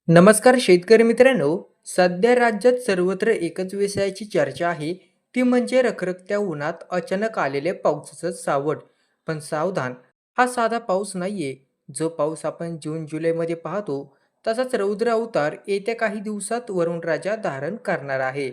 नमस्कार शेतकरी मित्रांनो. सध्या राज्यात सर्वत्र एकच विषयाची चर्चा आहे, ती म्हणजे रखरखत्या उन्हात अचानक आलेले पावसाचं सावट. पण सावधान, हा साधा पाऊस नाहीये. जो पाऊस आपण जून जुलैमध्ये पाहतो, तसाच रौद्र अवतार येत्या काही दिवसात वरुणराजा धारण करणार आहे.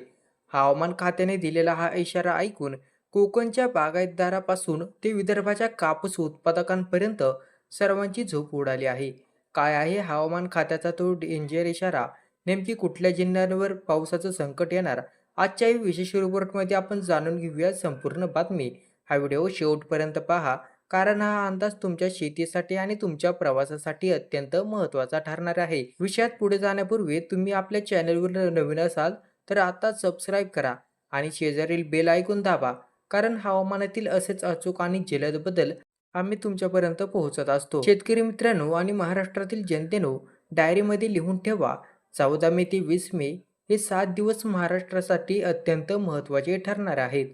हवामान खात्याने दिलेला हा इशारा ऐकून कोकणच्या बागायतदारापासून ते विदर्भाच्या कापूस उत्पादकांपर्यंत सर्वांची झोप उडाली आहे. काय आहे हवामान खात्याचा तो डेंजर इशारा? नेमकी कुठल्या जिल्ह्यांवर पावसाचं संकट येणार? आजच्या या विशेष रिपोर्टमध्ये आपण जाणून घेऊया संपूर्ण बातमी. हा व्हिडिओ शेवटपर्यंत पहा, कारण हा अंदाज तुमच्या शेतीसाठी आणि तुमच्या प्रवासासाठी अत्यंत महत्त्वाचा ठरणार आहे. विषयात पुढे जाण्यापूर्वी तुम्ही आपल्या चॅनलवर नवीन असाल तर आता सबस्क्राईब करा आणि शेजारील बेल ऐकून दाबा, कारण हवामानातील असेच अचूक आणि जलद बदल आम्ही तुमच्यापर्यंत पोहोचत असतो. शेतकरी मित्रांनो आणि महाराष्ट्रातील जनतेनो, डायरीमध्ये लिहून ठेवा, 14 मे ते 20 मे हे 7 दिवस महाराष्ट्रासाठी अत्यंत महत्त्वाचे ठरणार आहेत.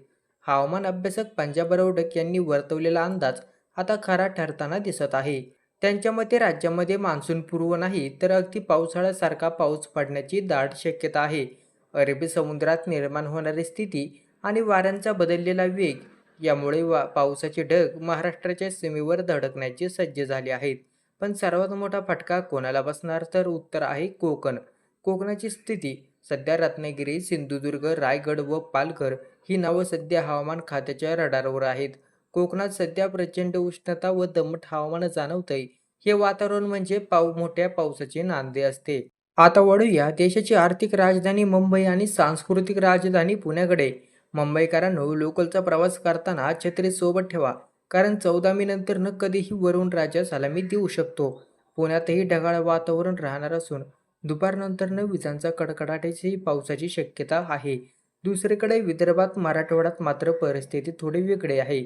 हवामान अभ्यासक पंजाब रौडक यांनी वर्तवलेला अंदाज आता खरा ठरताना दिसत आहे. त्यांच्या मते राज्यामध्ये मान्सूनपूर्व नाही तर अगदी पावसाळ्यासारखा पाऊस पडण्याची दाट शक्यता आहे. अरबी समुद्रात निर्माण होणारी स्थिती आणि वाऱ्यांचा बदललेला वेग यामुळे पावसाचे ढग महाराष्ट्राच्या सीमेवर धडकण्याचे सज्ज झाले आहेत. पण सर्वात मोठा फटका कोणाला बसणार? तर उत्तर आहे कोकण. कोकणाची स्थिती सध्या रत्नागिरी, सिंधुदुर्ग, रायगड व पालघर ही नावं सध्या हवामान खात्याच्या रडारवर आहेत. कोकणात सध्या प्रचंड उष्णता व दमट हवामान जाणवतंय. हे वातावरण म्हणजे मोठ्या पावसाची नांदी असते. आता वळूया देशाची आर्थिक राजधानी मुंबई आणि सांस्कृतिक राजधानी पुण्याकडे. मुंबईकरांनो, लोकलचा प्रवास करताना छत्री सोबत ठेवा, कारण 14 मे नंतर न कधीही वरुण राजा सलामी देऊ शकतो. पुण्यातही ढगाळ वातावरण राहणार असून दुपारनंतर विजांचा कडकडाटाची पावसाची शक्यता आहे. दुसरीकडे विदर्भात मराठवाड्यात मात्र परिस्थिती थोडी वेगळी आहे.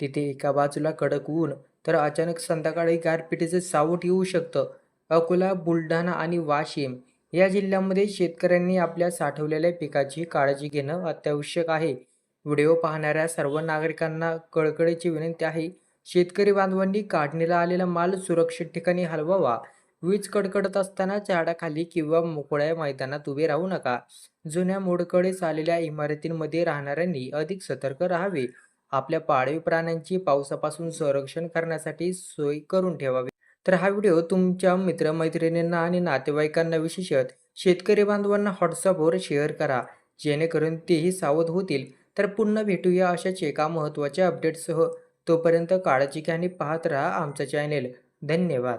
तिथे एका बाजूला कडक ऊन तर अचानक संध्याकाळी गारपिटीचे सावट येऊ शकतं. अकोला, बुलढाणा आणि वाशिम या जिल्ह्यांमध्ये शेतकऱ्यांनी आपल्या साठवलेल्या पिकाची काळजी घेणं अत्यावश्यक आहे. व्हिडिओ पाहणाऱ्या सर्व नागरिकांना कळकळीची विनंती आहे. शेतकरी बांधवांनी काढणीला आलेला माल सुरक्षित ठिकाणी हलवावा. वीज कडकडत असताना झाडाखाली किंवा मोकळ्या मैदानात उभे राहू नका. जुन्या मोडकळीस आलेल्या इमारतींमध्ये राहणाऱ्यांनी अधिक सतर्क राहावे. आपल्या पाळीव प्राण्यांची पावसापासून संरक्षण करण्यासाठी सोय करून ठेवावी. तर हा व्हिडिओ तुमच्या मित्रमैत्रिणींना आणि नातेवाईकांना, विशेषतः शेतकरी बांधवांना व्हॉट्सअपवर शेअर करा, जेणेकरून तेही सावध होतील. तर पुन्हा भेटूया अशाच एका महत्त्वाच्या अपडेट्ससह. तोपर्यंत काळजी घ्या आणि पाहत राहा आमचं चॅनेल. धन्यवाद.